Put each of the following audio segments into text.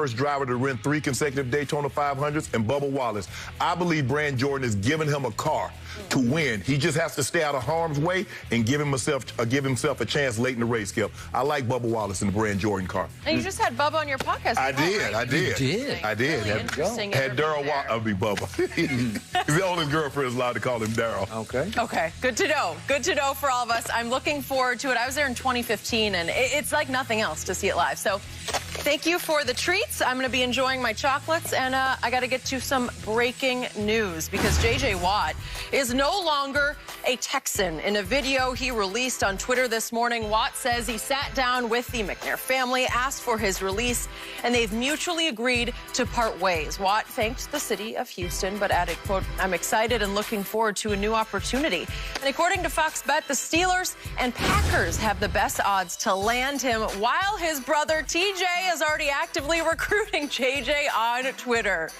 first driver to win 3 consecutive Daytona 500s, and Bubba Wallace. I believe Brand Jordan is giving him a car to win. He just has to stay out of harm's way and give himself a chance late in the race, Skip. I like Bubba Wallace in the Brand Jordan car. And you just had Bubba on your podcast. I did. Right? I did. You did. I did. Really interesting. Had Daryl Watt. I'll be Bubba. He's the only girlfriend is allowed to call him Daryl. Okay. Okay. Good to know. Good to know for all of us. I'm looking forward to it. I was there in 2015, and it's like nothing else to see it live. So thank you for the treats. I'm going to be enjoying my chocolates, and I got to get to some breaking news because J.J. Watt is no longer a Texan. In a video he released on Twitter this morning, Watt says he sat down with the McNair family, asked for his release, and they've mutually agreed to part ways. Watt thanked the city of Houston, but added, quote, "I'm excited and looking forward to a new opportunity." And according to Fox Bet, the Steelers and Packers have the best odds to land him, while his brother TJ is already actively recruiting JJ on Twitter.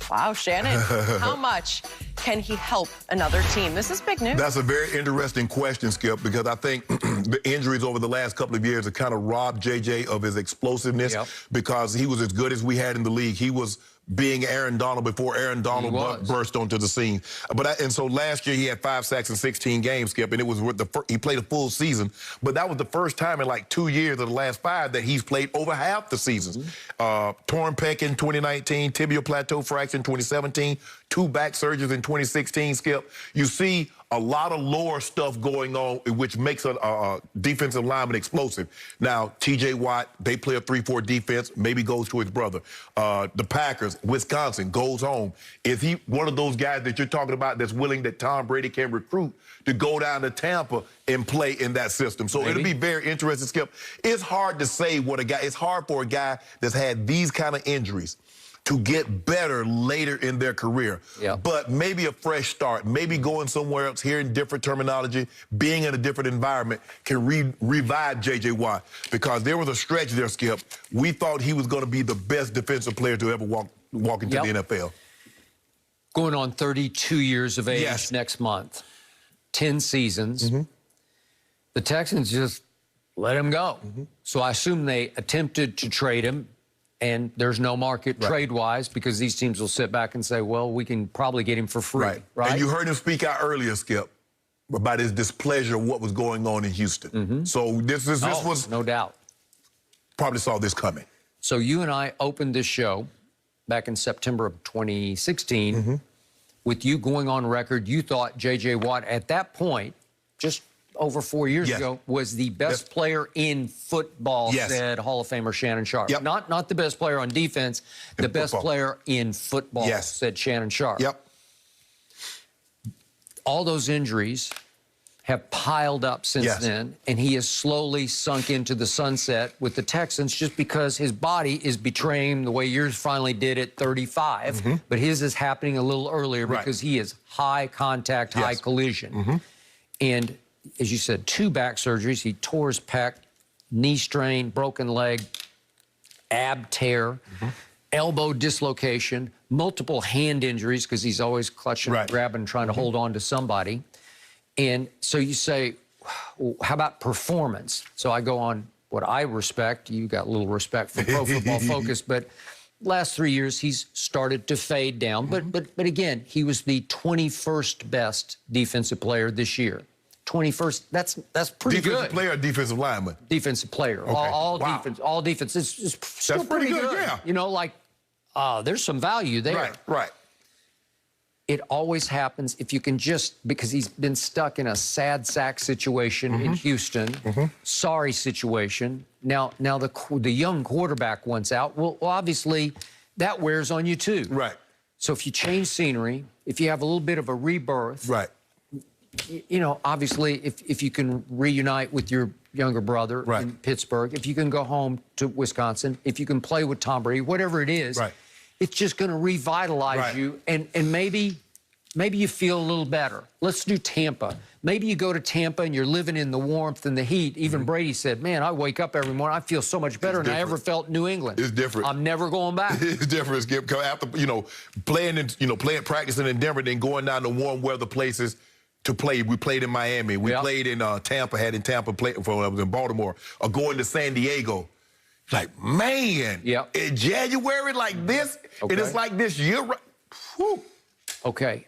Wow, Shannon, how much can he help another team? This is big news. That's a very interesting question, Skip, because I think the injuries over the last couple of years have kind of robbed JJ of his explosiveness because he was as good as we had in the league. He was being Aaron Donald before Aaron Donald burst onto the scene. And so last year he had 5 sacks in 16 games, Skip, and it was with he played a full season. But that was the first time in like 2 years of the last 5 that he's played over half the seasons. Torn pec in 2019, tibial plateau fracture in 2017, 2 back surgeries in 2016, Skip. You see a lot of lower stuff going on, which makes a defensive lineman explosive. Now, T.J. Watt, they play a 3-4 defense, maybe goes to his brother. The Packers, Wisconsin, goes home. Is he one of those guys that you're talking about that's willing that Tom Brady can recruit to go down to Tampa and play in that system? So it'll be very interesting, Skip. It's hard to say what it's hard for a guy that's had these kind of injuries to get better later in their career. But maybe a fresh start, maybe going somewhere else, hearing different terminology, being in a different environment can revive J.J. Watt, because there was a stretch there, Skip. We thought he was going to be the best defensive player to ever walk into the NFL. Going on 32 years of age next month, 10 seasons. The Texans just let him go. So I assume they attempted to trade him, and there's no market trade-wise because these teams will sit back and say, well, we can probably get him for free. Right? And you heard him speak out earlier, Skip, about his displeasure of what was going on in Houston. So this was... No doubt. Probably saw this coming. So you and I opened this show back in September of 2016 with you going on record. You thought J.J. Watt at that point, just over 4 years ago, was the best player in football, said Hall of Famer Shannon Sharp. Not the best player on defense, the best player in football, said Shannon Sharp. All those injuries have piled up since then, and he has slowly sunk into the sunset with the Texans just because his body is betraying the way yours finally did at 35, but his is happening a little earlier because he is high contact, high collision. And as you said, 2 back surgeries. He tore his pec, knee strain, broken leg, ab tear, elbow dislocation, multiple hand injuries because he's always clutching, grabbing, trying to hold on to somebody. And so you say, well, how about performance? So I go on what I respect. You got a little respect for Pro Football Focus, but last 3 years he's started to fade down. But again, he was the 21st best defensive player this year. 21st, that's pretty good. Defensive player or defensive lineman? Defensive player. All defense. All defense. It's still pretty good. You know, like, there's some value there. Right. It always happens if you can just, because he's been stuck in a sad sack situation in Houston, sorry situation. Now the young quarterback wants out. Well, obviously, that wears on you too. So if you change scenery, if you have a little bit of a rebirth, you know, obviously, if you can reunite with your younger brother in Pittsburgh, if you can go home to Wisconsin, if you can play with Tom Brady, whatever it is, it's just going to revitalize you, and maybe you feel a little better. Let's do Tampa. Maybe you go to Tampa and you're living in the warmth and the heat. Even Brady said, man, I wake up every morning, I feel so much better than I ever felt in New England. It's different. I'm never going back. It's different, Skip. After, practicing in Denver, then going down to warm weather places to play. We played in Miami. We played in Tampa, played when I was in Baltimore. Or going to San Diego. Like, man, Yep. in January like this, Okay. and it's like this year. Whew. Okay.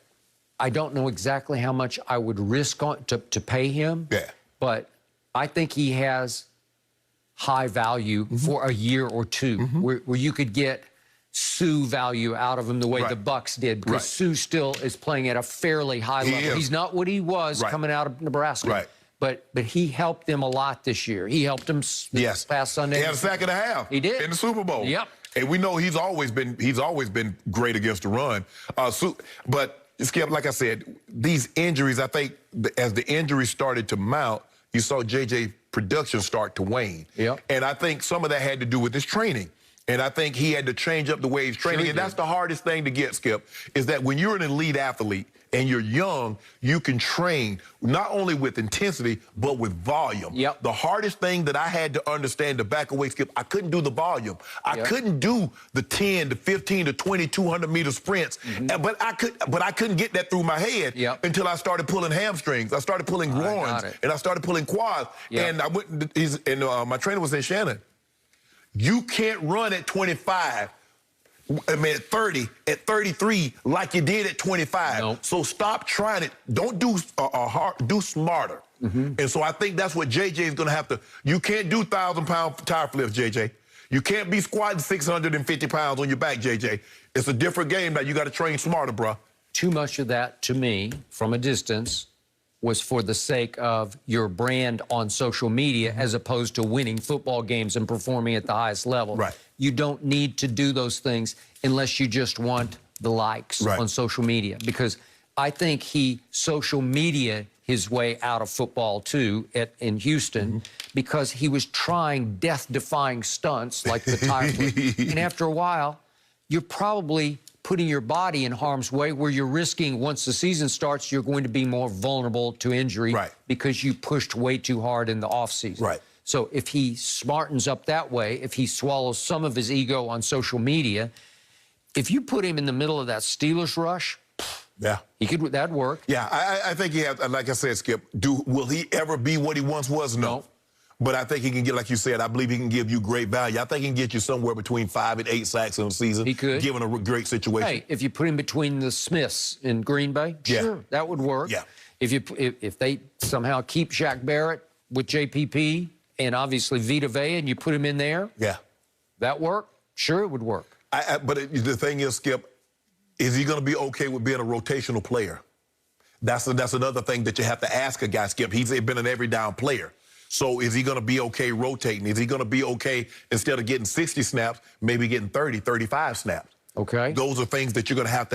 I don't know exactly how much I would risk on to pay him. Yeah. But I think he has high value for a year or two, where you could get Sue value out of him the way the Bucks did, because Sue still is playing at a fairly high level. He's not what he was coming out of Nebraska. Right. But he helped them a lot this year. He helped them this past Sunday. He had a sack and a half. He did. In the Super Bowl. Yep. And we know he's always been great against the run. But Skip, like I said, these injuries, I think as the injuries started to mount, you saw JJ production start to wane. Yep. And I think some of that had to do with his training. And I think he had to change up the way he's training. And that's the hardest thing to get, Skip, is that when you're an elite athlete and you're young, you can train not only with intensity, but with volume. Yep. The hardest thing that I had to understand to back away, Skip, I couldn't do the volume. I couldn't do the 10 to 15 to 20, 200-meter sprints. But I couldn't get that through my head until I started pulling hamstrings. I started pulling groins, and I started pulling quads. And I went, my trainer was in Shannon. You can't run at 25. I mean, at 30, at 33, like you did at 25. Nope. So stop trying it. Don't do hard. Do smarter. And so I think that's what JJ is going to have to. You can't do 1,000-pound tire flips, JJ. You can't be squatting 650 pounds on your back, JJ. It's a different game now. You got to train smarter, bro. Too much of that, to me, from a distance, was for the sake of your brand on social media as opposed to winning football games and performing at the highest level. Right. You don't need to do those things unless you just want the likes on social media, because I think he social media his way out of football too in Houston because he was trying death-defying stunts like the tire flip. And after a while, you're probably putting your body in harm's way where you're risking, once the season starts, you're going to be more vulnerable to injury because you pushed way too hard in the offseason. So if he smartens up that way, if he swallows some of his ego on social media, if you put him in the middle of that Steelers rush, that'd work. Yeah, I think he has, like I said, Skip, will he ever be what he once was? No. But I think he can get, like you said, I believe he can give you great value. I think he can get you somewhere between 5 and 8 sacks in a season. He could. Given a great situation. Hey, if you put him between the Smiths in Green Bay, sure, that would work. Yeah. If they somehow keep Shaq Barrett with JPP and obviously Vita Vea and you put him in there, that work? Sure, it would work. But the thing is, Skip, is he going to be okay with being a rotational player? That's another thing that you have to ask a guy, Skip. He's been an every down player. So is he going to be okay rotating? Is he going to be okay, instead of getting 60 snaps, maybe getting 30, 35 snaps? Okay. Those are things that you're going to have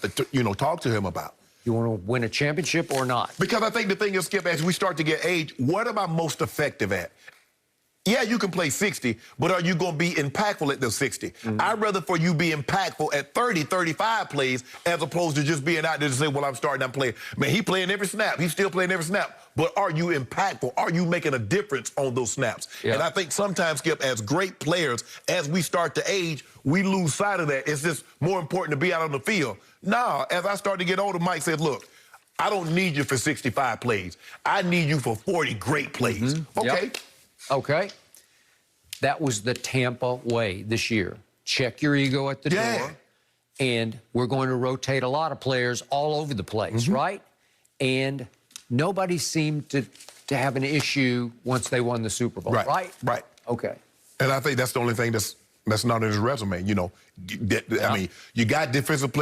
to talk to him about. You want to win a championship or not? Because I think the thing is, Skip, as we start to get age, what am I most effective at? Yeah, you can play 60, but are you going to be impactful at those 60? I'd rather for you be impactful at 30, 35 plays as opposed to just being out there to say, well, I'm playing. Man, he playing every snap. He's still playing every snap. But are you impactful? Are you making a difference on those snaps? And I think sometimes, Skip, as great players, as we start to age, we lose sight of that. It's just more important to be out on the field. Now, as I start to get older, Mike said, look, I don't need you for 65 plays. I need you for 40 great plays. Okay. Okay. That was the Tampa way this year. Check your ego at the door. And we're going to rotate a lot of players all over the place, right? And nobody seemed to have an issue once they won the Super Bowl, right? Right. Okay. And I think that's the only thing that's not in his resume, you know. I mean, you got defensive players.